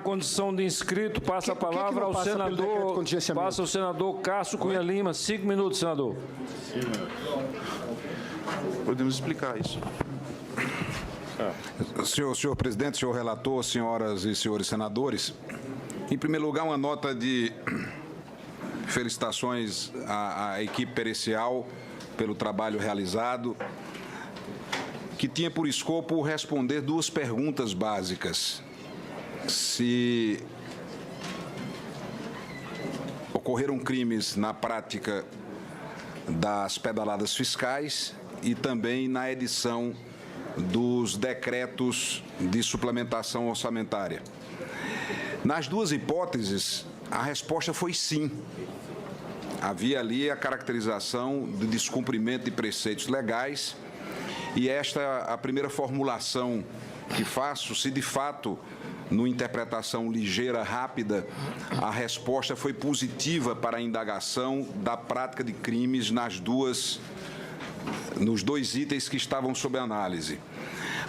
condição de inscrito, passa a palavra ao senador. Passa ao senador Cássio Cunha Lima. 5 minutos, senador. Podemos explicar isso. Senhor presidente, senhor relator, senhoras e senhores senadores, em primeiro lugar, uma nota de felicitações à equipe pericial pelo trabalho realizado, que tinha por escopo responder 2 perguntas básicas. Se ocorreram crimes na prática das pedaladas fiscais e também na edição dos decretos de suplementação orçamentária. Nas 2 hipóteses, a resposta foi sim. Havia ali a caracterização de descumprimento de preceitos legais e esta a primeira formulação que faço, se de fato, numa interpretação ligeira, rápida, a resposta foi positiva para a indagação da prática de crimes nos 2 itens que estavam sob análise.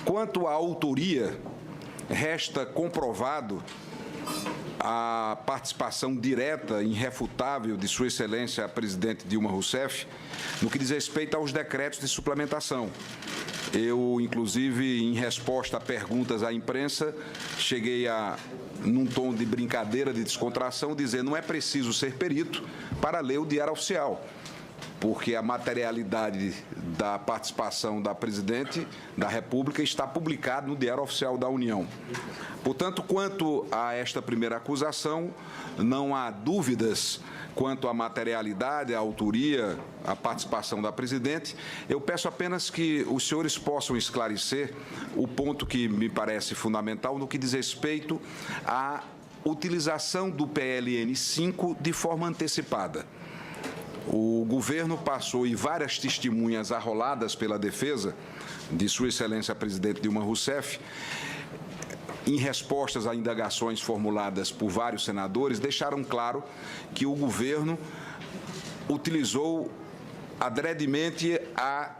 Quanto à autoria, resta comprovado a participação direta e irrefutável de Sua Excelência a presidente Dilma Rousseff no que diz respeito aos decretos de suplementação. Eu, inclusive, em resposta a perguntas à imprensa, cheguei num tom de brincadeira, de descontração, dizer não é preciso ser perito para ler o Diário Oficial, porque a materialidade da participação da presidente da República está publicada no Diário Oficial da União. Portanto, quanto a esta primeira acusação, não há dúvidas quanto à materialidade, à autoria, à participação da presidente. Eu peço apenas que os senhores possam esclarecer o ponto que me parece fundamental no que diz respeito à utilização do PLN 5 de forma antecipada. O governo passou, e várias testemunhas arroladas pela defesa de Sua Excelência a presidente Dilma Rousseff, em respostas a indagações formuladas por vários senadores, deixaram claro que o governo utilizou adredemente a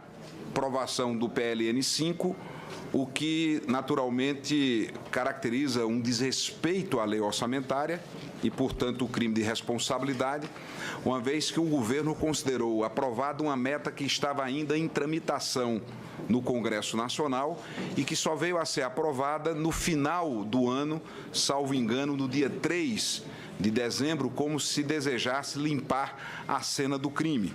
aprovação do PLN 5, o que naturalmente caracteriza um desrespeito à lei orçamentária e, portanto, o crime de responsabilidade, uma vez que o governo considerou aprovada uma meta que estava ainda em tramitação no Congresso Nacional e que só veio a ser aprovada no final do ano, salvo engano, no dia 3 de dezembro, como se desejasse limpar a cena do crime.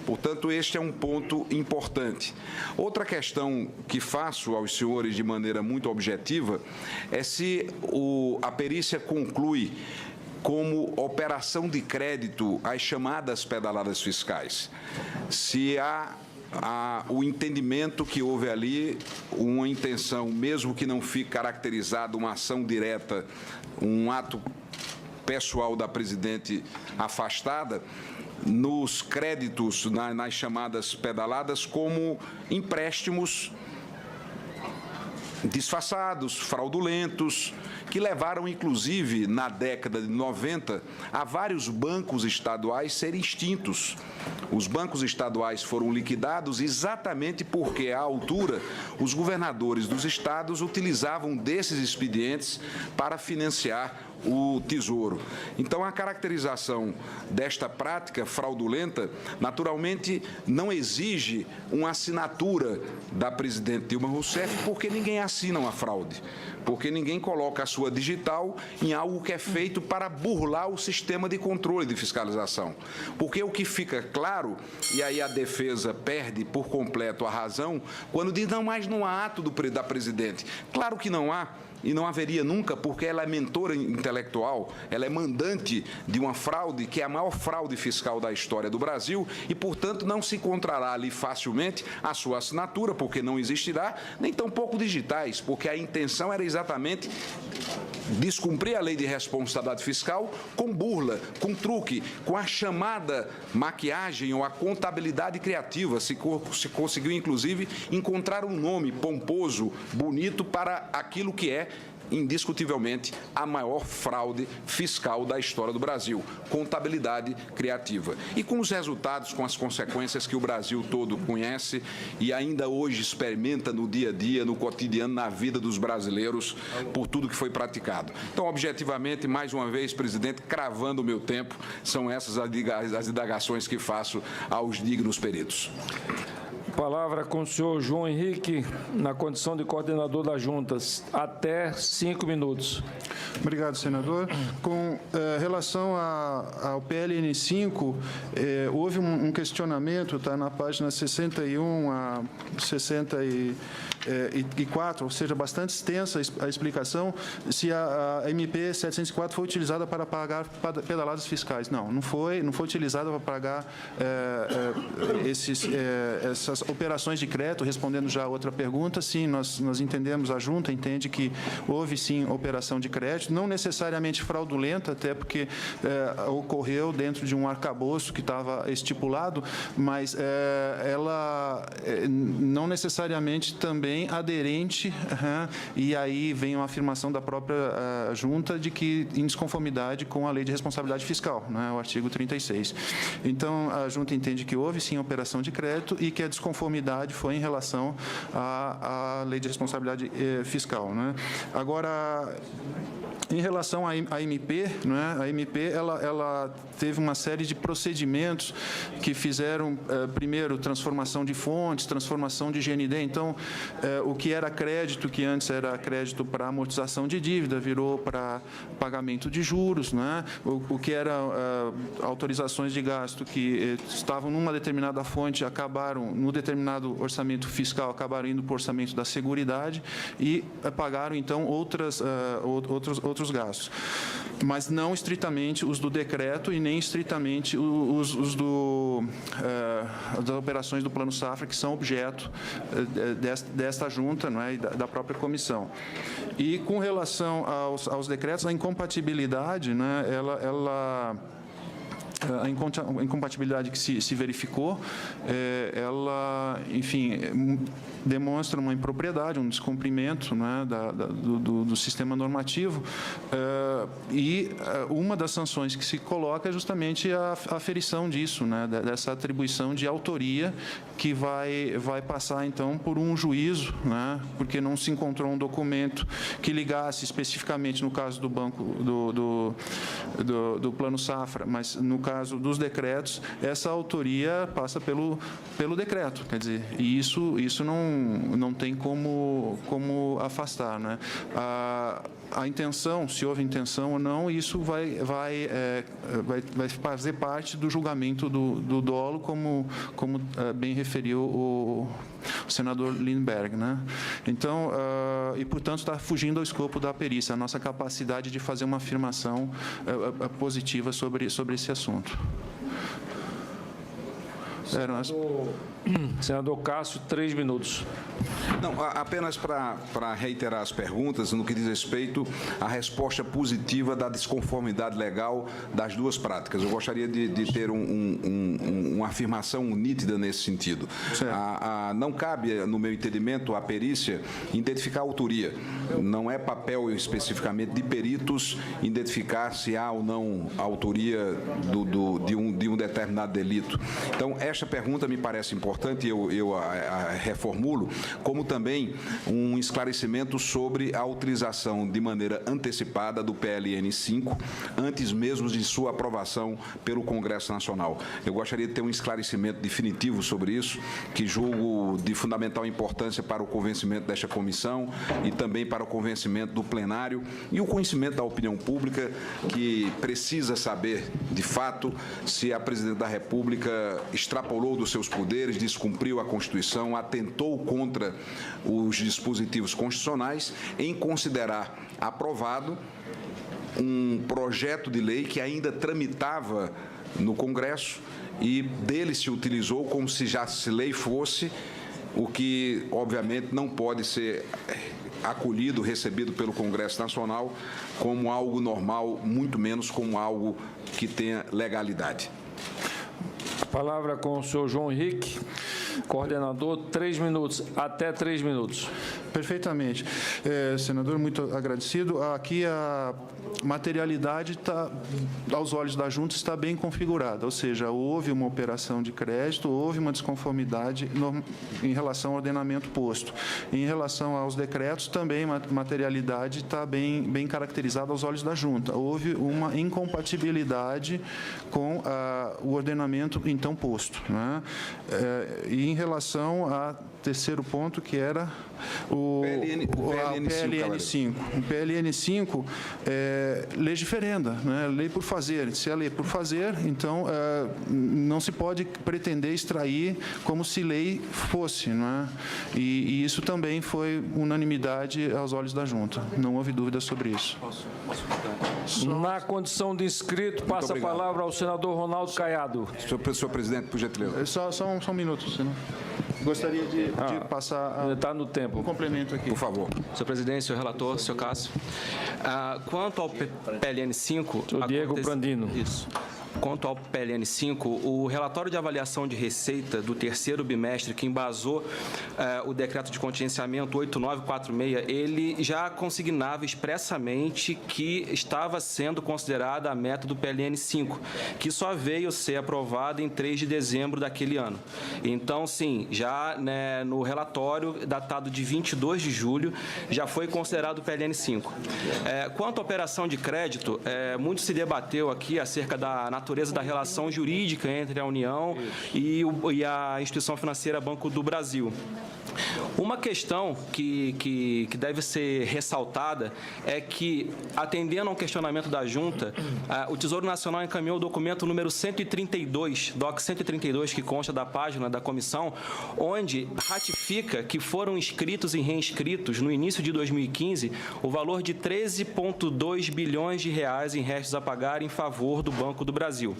Portanto, este é um ponto importante. Outra questão que faço aos senhores de maneira muito objetiva é se a perícia conclui como operação de crédito as chamadas pedaladas fiscais. Se há o entendimento que houve ali uma intenção, mesmo que não fique caracterizado uma ação direta, um ato pessoal da presidente afastada, nos créditos, nas chamadas pedaladas, como empréstimos disfarçados, fraudulentos, que levaram, inclusive, na década de 90, a vários bancos estaduais serem extintos. Os bancos estaduais foram liquidados exatamente porque, à altura, os governadores dos estados utilizavam desses expedientes para financiar o Tesouro. Então, a caracterização desta prática fraudulenta, naturalmente, não exige uma assinatura da presidente Dilma Rousseff, porque ninguém assina uma fraude, porque ninguém coloca a sua digital em algo que é feito para burlar o sistema de controle de fiscalização. Porque o que fica claro, e aí a defesa perde por completo a razão, quando diz, não, mas não há ato da presidente. Claro que não há. E não haveria nunca, porque ela é mentora intelectual, ela é mandante de uma fraude que é a maior fraude fiscal da história do Brasil e, portanto, não se encontrará ali facilmente a sua assinatura, porque não existirá, nem tampouco digitais, porque a intenção era exatamente descumprir a lei de responsabilidade fiscal com burla, com truque, com a chamada maquiagem ou a contabilidade criativa. Se conseguiu, inclusive, encontrar um nome pomposo, bonito para aquilo que é indiscutivelmente, a maior fraude fiscal da história do Brasil, contabilidade criativa. E com os resultados, com as consequências que o Brasil todo conhece e ainda hoje experimenta no dia a dia, no cotidiano, na vida dos brasileiros, por tudo que foi praticado. Então, objetivamente, mais uma vez, presidente, cravando o meu tempo, são essas as indagações que faço aos dignos peritos. Palavra com o senhor João Henrique, na condição de coordenador das juntas. Até 5 minutos. Obrigado, senador. Com relação ao PLN 5, houve um questionamento, está na página 61 a 64, ou seja, bastante extensa a explicação, se a MP 704 foi utilizada para pagar pedaladas fiscais. Não foi utilizada para pagar essas operações de crédito. Respondendo já a outra pergunta, sim, nós entendemos, a junta entende que houve, sim, operação de crédito, não necessariamente fraudulenta, até porque ocorreu dentro de um arcabouço que estava estipulado, mas ela não necessariamente também aderente, e aí vem uma afirmação da própria junta de que em desconformidade com a Lei de Responsabilidade Fiscal, né, o artigo 36. Então, a junta entende que houve, sim, operação de crédito e que a desconformidade foi em relação à Lei de Responsabilidade Fiscal, né? Agora, em relação à MP, né, a MP ela teve uma série de procedimentos que fizeram, primeiro, transformação de fontes, transformação de GND. Então, o que era crédito, que antes era crédito para amortização de dívida, virou para pagamento de juros, né? O que era autorizações de gasto que estavam numa determinada fonte, acabaram, no determinado orçamento fiscal, acabaram indo para o orçamento da Seguridade e pagaram, então, outros gastos, mas não estritamente os do decreto e nem estritamente os das operações do Plano Safra, que são objeto desta junta, não é, e da própria comissão. E com relação aos decretos, a incompatibilidade, né, a incompatibilidade que se verificou, ela, enfim, demonstra uma impropriedade, um descumprimento, né, do sistema normativo, e uma das sanções que se coloca é justamente a aferição disso, né, dessa atribuição de autoria, que vai passar, então, por um juízo, né, porque não se encontrou um documento que ligasse especificamente, no caso do banco do Plano Safra, mas no caso dos decretos, essa autoria passa pelo decreto, quer dizer, e isso não tem como afastar, né? A intenção, se houve intenção ou não, isso vai fazer parte do julgamento do dolo, como bem referiu o senador Lindbergh, né? Então, e portanto está fugindo ao escopo da perícia, a nossa capacidade de fazer uma afirmação positiva sobre esse assunto. Senador Cássio, 3 minutos. Não, apenas para reiterar as perguntas, no que diz respeito à resposta positiva da desconformidade legal das duas práticas. Eu gostaria de ter uma afirmação nítida nesse sentido. Não cabe, no meu entendimento, à perícia identificar a autoria. Não é papel especificamente de peritos identificar se há ou não a autoria de um determinado delito. Então, esta pergunta me parece importante, eu a reformulo, como também um esclarecimento sobre a utilização de maneira antecipada do PLN 5, antes mesmo de sua aprovação pelo Congresso Nacional. Eu gostaria de ter um esclarecimento definitivo sobre isso, que julgo de fundamental importância para o convencimento desta comissão e também para o convencimento do plenário e o conhecimento da opinião pública, que precisa saber, de fato, se a presidente da República extrapolou dos seus poderes, descumpriu a Constituição, atentou contra os dispositivos constitucionais em considerar aprovado um projeto de lei que ainda tramitava no Congresso e dele se utilizou como se já se lei fosse, o que, obviamente, não pode ser acolhido, recebido pelo Congresso Nacional como algo normal, muito menos como algo que tenha legalidade. A palavra com o senhor João Henrique, coordenador, 3 minutos, até 3 minutos. Perfeitamente. Senador, muito agradecido. Aqui a materialidade aos olhos da Junta está bem configurada, ou seja, houve uma operação de crédito, houve uma desconformidade em relação ao ordenamento posto. Em relação aos decretos, também a materialidade está bem caracterizada aos olhos da Junta. Houve uma incompatibilidade com o ordenamento então posto, né? E em relação a terceiro ponto, que era o PLN5. O PLN5 é lei diferenda, né? Lei por fazer. Se é lei por fazer, então não se pode pretender extrair como se lei fosse, né? E isso também foi unanimidade aos olhos da Junta. Não houve dúvida sobre isso. Na condição de inscrito, passa a palavra ao senador Ronaldo Caiado. Senhor presidente, por gentileza. Só um minuto, senão. Gostaria de passar Está no tempo. um complemento aqui. Por favor. Senhor presidente, senhor relator, senhor Cássio. Quanto ao PLN5... Senhor Diego Brandino. Isso. Quanto ao PLN5, o relatório de avaliação de receita do terceiro bimestre, que embasou o decreto de contingenciamento 8946, ele já consignava expressamente que estava sendo considerada a meta do PLN5, que só veio ser aprovada em 3 de dezembro daquele ano. Então, sim, já no relatório datado de 22 de julho, já foi considerado o PLN5. Quanto à operação de crédito, muito se debateu aqui acerca da natureza da relação jurídica entre a União e a instituição financeira Banco do Brasil. Uma questão que deve ser ressaltada é que, atendendo ao questionamento da Junta, o Tesouro Nacional encaminhou o documento número 132, DOC 132, que consta da página da comissão, onde ratifica que foram inscritos e reinscritos, no início de 2015, o valor de 13,2 bilhões de reais em restos a pagar em favor do Banco do Brasil.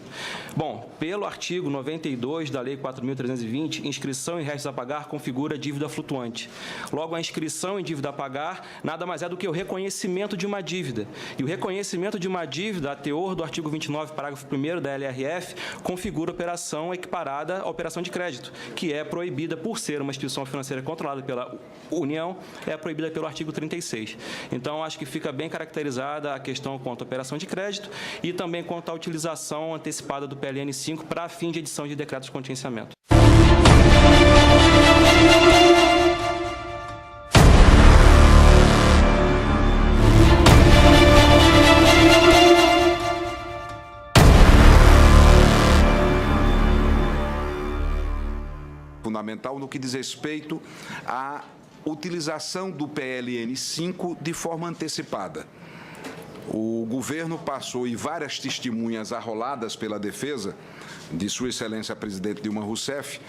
Bom, pelo artigo 92 da Lei 4.320, inscrição em restos a pagar configura dívida flutuante. Logo, a inscrição em dívida a pagar nada mais é do que o reconhecimento de uma dívida. E o reconhecimento de uma dívida, a teor do artigo 29, parágrafo 1º da LRF, configura operação equiparada à operação de crédito, que é proibida por ser uma instituição financeira controlada pela União, é proibida pelo artigo 36. Então, acho que fica bem caracterizada a questão quanto à operação de crédito e também quanto à utilização antecipada do PLN5 para fim de edição de decretos de contingenciamento. Fundamental no que diz respeito à utilização do PLN5 de forma antecipada. O governo passou, e várias testemunhas arroladas pela defesa de Sua Excelência a Presidente Dilma Rousseff,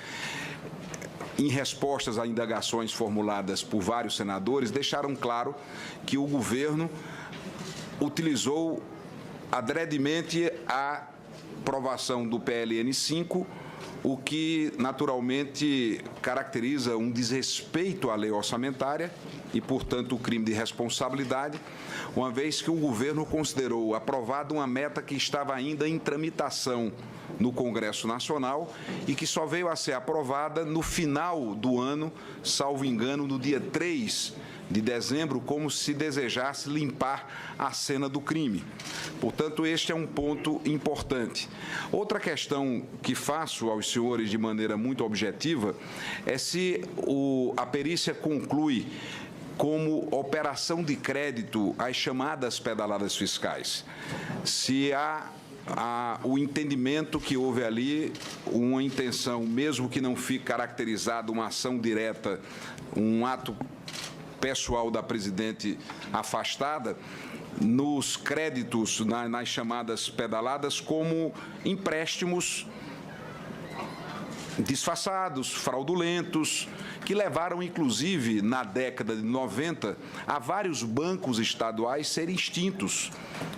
em respostas a indagações formuladas por vários senadores, deixaram claro que o governo utilizou adredemente a aprovação do PLN5, o que naturalmente caracteriza um desrespeito à lei orçamentária e, portanto, o crime de responsabilidade, uma vez que o governo considerou aprovada uma meta que estava ainda em tramitação no Congresso Nacional e que só veio a ser aprovada no final do ano, salvo engano, no dia 3 de dezembro, como se desejasse limpar a cena do crime. Portanto, este é um ponto importante. Outra questão que faço aos senhores de maneira muito objetiva é se a perícia conclui como operação de crédito as chamadas pedaladas fiscais. Se há o entendimento que houve ali uma intenção, mesmo que não fique caracterizada uma ação direta, um ato pessoal da presidente afastada, nos créditos, nas chamadas pedaladas, como empréstimos disfarçados, fraudulentos, que levaram, inclusive, na década de 90, a vários bancos estaduais serem extintos.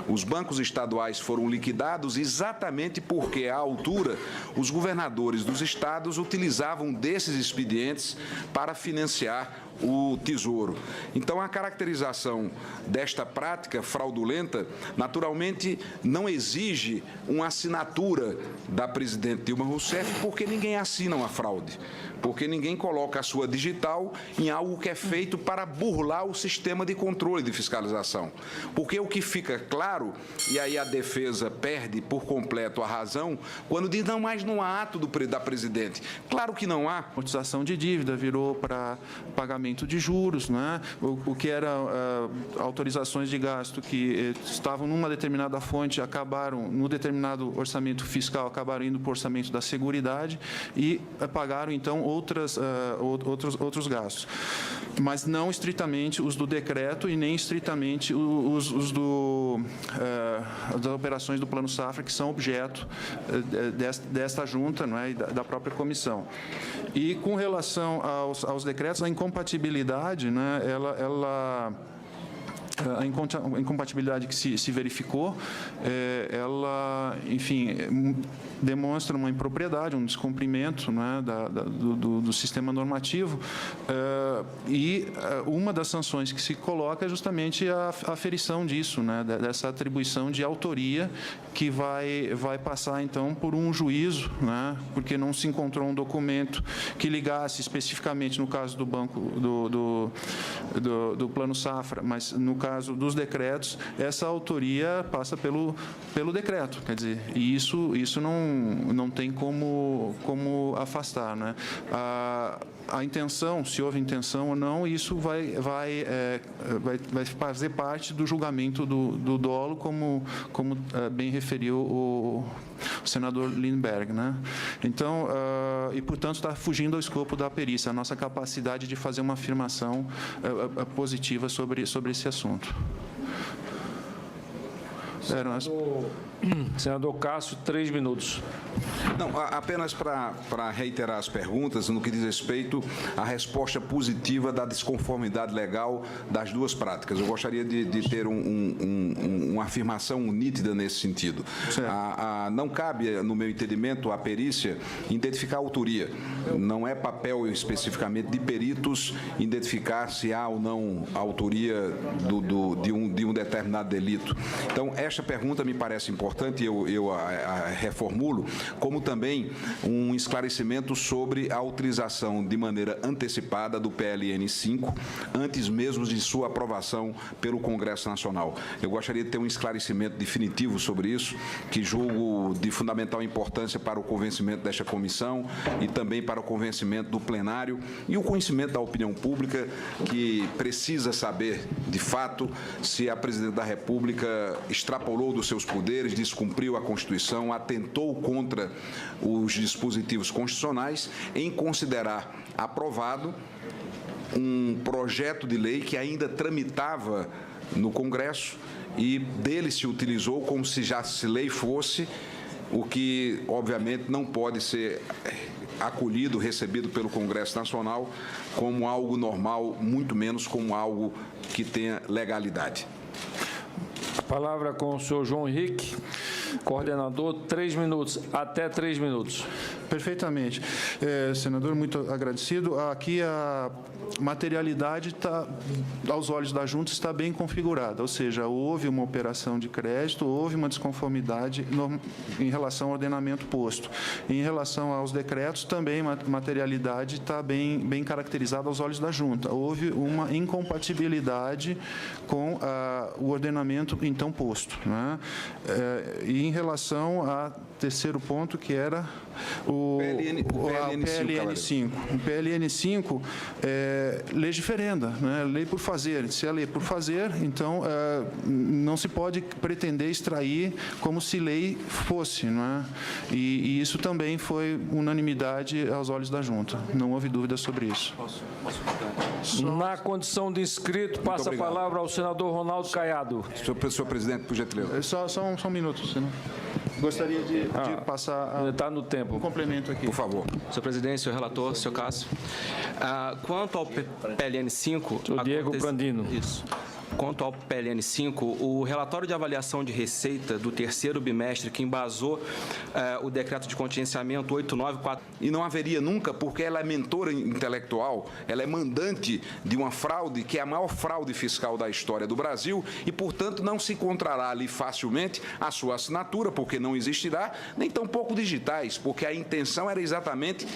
Os bancos estaduais foram liquidados exatamente porque, à altura, os governadores dos estados utilizavam desses expedientes para financiar o Tesouro. Então, a caracterização desta prática fraudulenta, naturalmente, não exige uma assinatura da presidente Dilma Rousseff, porque ninguém assina uma fraude, porque ninguém coloca a sua digital em algo que é feito para burlar o sistema de controle de fiscalização. Porque o que fica claro, e aí a defesa perde por completo a razão, quando diz, não, mas não há ato da presidente. Claro que não há. Amortização de dívida virou para pagamento de juros, né? O que era autorizações de gasto que estavam numa determinada fonte, acabaram, no determinado orçamento fiscal, acabaram indo para o orçamento da Seguridade e pagaram, então, outros gastos. Mas não estritamente os do decreto e nem estritamente os das operações do Plano Safra, que são objeto desta junta, não é, e da própria comissão. E com relação aos decretos, a incompatibilidade, né, a incompatibilidade que se verificou, ela, enfim, demonstra uma impropriedade, um descumprimento, né, do sistema normativo, e uma das sanções que se coloca é justamente a aferição disso, né, dessa atribuição de autoria que vai passar, então, por um juízo, né, porque não se encontrou um documento que ligasse especificamente, no caso do banco do Plano Safra, mas no caso dos decretos, essa autoria passa pelo decreto, quer dizer, e isso não tem como afastar, né? A intenção, se houve intenção ou não, isso vai fazer parte do julgamento do dolo, como bem referiu o senador Lindbergh, né? Então, e portanto está fugindo ao escopo da perícia, a nossa capacidade de fazer uma afirmação positiva sobre esse assunto. Senador Cássio, 3 minutos. Não, apenas para reiterar as perguntas, no que diz respeito à resposta positiva da desconformidade legal das duas práticas. Eu gostaria de ter uma afirmação nítida nesse sentido. Não cabe, no meu entendimento, à perícia identificar a autoria. Não é papel especificamente de peritos identificar se há ou não a autoria de um determinado delito. Então, esta pergunta me parece importante, eu a reformulo, como também um esclarecimento sobre a utilização de maneira antecipada do PLN 5, antes mesmo de sua aprovação pelo Congresso Nacional. Eu gostaria de ter um esclarecimento definitivo sobre isso, que julgo de fundamental importância para o convencimento desta comissão e também para o convencimento do plenário e o conhecimento da opinião pública, que precisa saber, de fato, se a presidente da República extrapolou dos seus poderes, descumpriu a Constituição, atentou contra os dispositivos constitucionais em considerar aprovado um projeto de lei que ainda tramitava no Congresso e dele se utilizou como se já se lei fosse, o que, obviamente, não pode ser acolhido, recebido pelo Congresso Nacional como algo normal, muito menos como algo que tenha legalidade. A palavra com o senhor João Henrique, coordenador, 3 minutos, até 3 minutos. Perfeitamente. Senador, muito agradecido. Aqui a materialidade aos olhos da Junta, está bem configurada, ou seja, houve uma operação de crédito, houve uma desconformidade em relação ao ordenamento posto. Em relação aos decretos, também a materialidade está bem caracterizada aos olhos da Junta. Houve uma incompatibilidade com o ordenamento então posto, né? E em relação a terceiro ponto, que era o PLN 5. O PLN 5 é lei diferenda, né? Lei por fazer. Se é lei por fazer, então não se pode pretender extrair como se lei fosse, não é? E isso também foi unanimidade aos olhos da Junta. Não houve dúvida sobre isso. Na condição de inscrito, passa a palavra ao senador Ronaldo Caiado. Senhor presidente, por gentileza. Só um minuto, senão. Gostaria de passar está no tempo. Um complemento aqui. Por favor. Senhor presidente, senhor relator, senhor Cássio. Quanto ao PLN 5... Senhor Diego Brandino. Isso. Quanto ao PLN 5, o relatório de avaliação de receita do terceiro bimestre que embasou o decreto de contingenciamento 894... E não haveria nunca, porque ela é mentora intelectual, ela é mandante de uma fraude que é a maior fraude fiscal da história do Brasil e, portanto, não se encontrará ali facilmente a sua assinatura, porque não existirá, nem tampouco digitais, porque a intenção era exatamente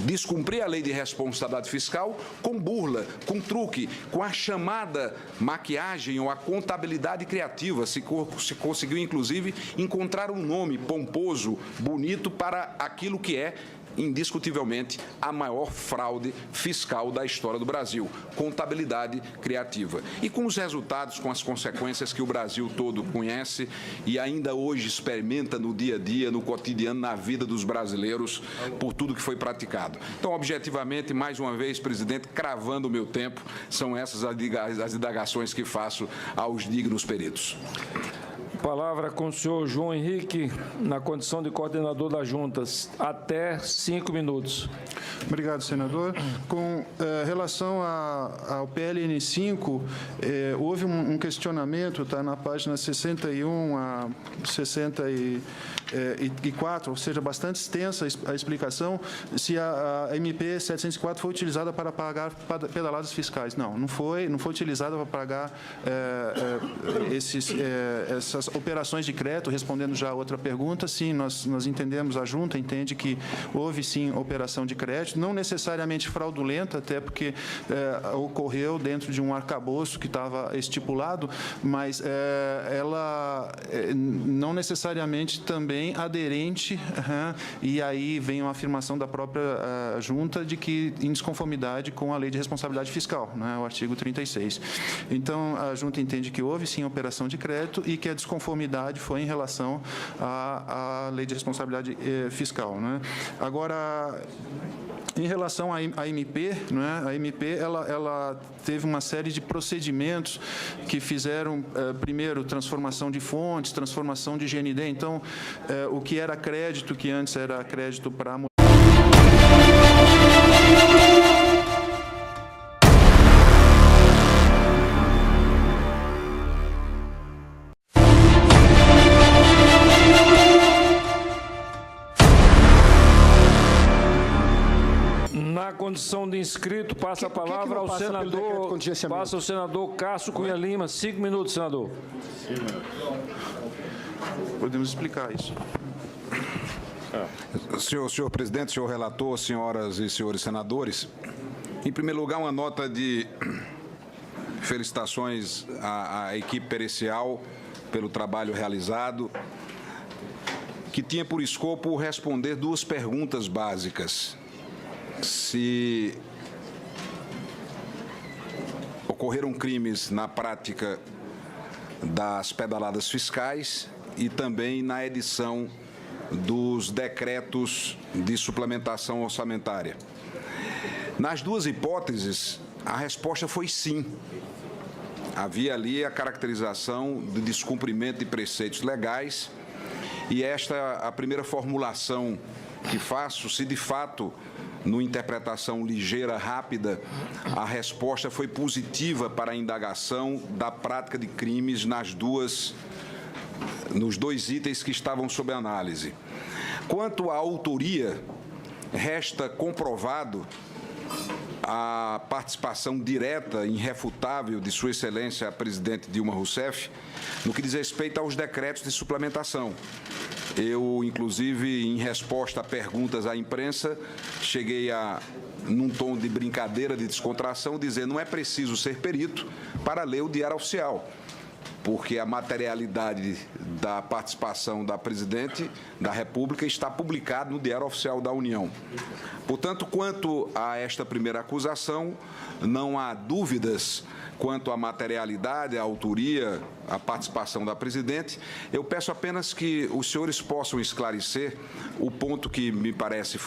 descumprir a lei de responsabilidade fiscal com burla, com truque, com a chamada maquiagem ou a contabilidade criativa. Se conseguiu, inclusive, encontrar um nome pomposo, bonito para aquilo que é indiscutivelmente a maior fraude fiscal da história do Brasil, contabilidade criativa. E com os resultados, com as consequências que o Brasil todo conhece e ainda hoje experimenta no dia a dia, no cotidiano, na vida dos brasileiros, por tudo que foi praticado. Então, objetivamente, mais uma vez, presidente, cravando o meu tempo, são essas as indagações que faço aos dignos peritos. Palavra com o senhor João Henrique, na condição de coordenador das juntas. Até 5 minutos. Obrigado, senador. Com relação ao PLN 5, houve um questionamento, está na página 61 a 64, ou seja, bastante extensa a explicação, se a MP 704 foi utilizada para pagar pedaladas fiscais. Não foi utilizada para pagar essas operações de crédito. Respondendo já a outra pergunta, sim, nós entendemos, a junta entende que houve, sim, operação de crédito, não necessariamente fraudulenta, até porque ocorreu dentro de um arcabouço que estava estipulado, mas ela não necessariamente também aderente, e aí vem uma afirmação da própria junta de que em desconformidade com a lei de responsabilidade fiscal, o artigo 36. Então, a junta entende que houve, sim, operação de crédito e que a desconformidade foi em relação à lei de responsabilidade fiscal. Agora, em relação à MP, a MP ela teve uma série de procedimentos que fizeram, primeiro, transformação de fontes, transformação de GND. Então, o que era crédito, que antes era crédito para Na condição de inscrito, passa a palavra ao senador Cássio Cunha Lima. 5 minutos, senador. Podemos explicar isso. Senhor presidente, senhor relator, senhoras e senhores senadores, em primeiro lugar, uma nota de felicitações à equipe pericial pelo trabalho realizado, que tinha por escopo responder duas perguntas básicas. Se ocorreram crimes na prática das pedaladas fiscais e também na edição dos decretos de suplementação orçamentária. Nas duas hipóteses, a resposta foi sim. Havia ali a caracterização de descumprimento de preceitos legais e esta é a primeira formulação que faço, se de fato, numa interpretação ligeira, rápida, a resposta foi positiva para a indagação da prática de crimes nos dois itens que estavam sob análise. Quanto à autoria, resta comprovado a participação direta e irrefutável de Sua Excelência a presidente Dilma Rousseff no que diz respeito aos decretos de suplementação. Eu, inclusive, em resposta a perguntas à imprensa, cheguei num tom de brincadeira, de descontração, dizer não é preciso ser perito para ler o Diário Oficial, porque a materialidade da participação da presidente da República está publicada no Diário Oficial da União. Portanto, quanto a esta primeira acusação, não há dúvidas quanto à materialidade, à autoria, à participação da presidente. Eu peço apenas que os senhores possam esclarecer o ponto que me parece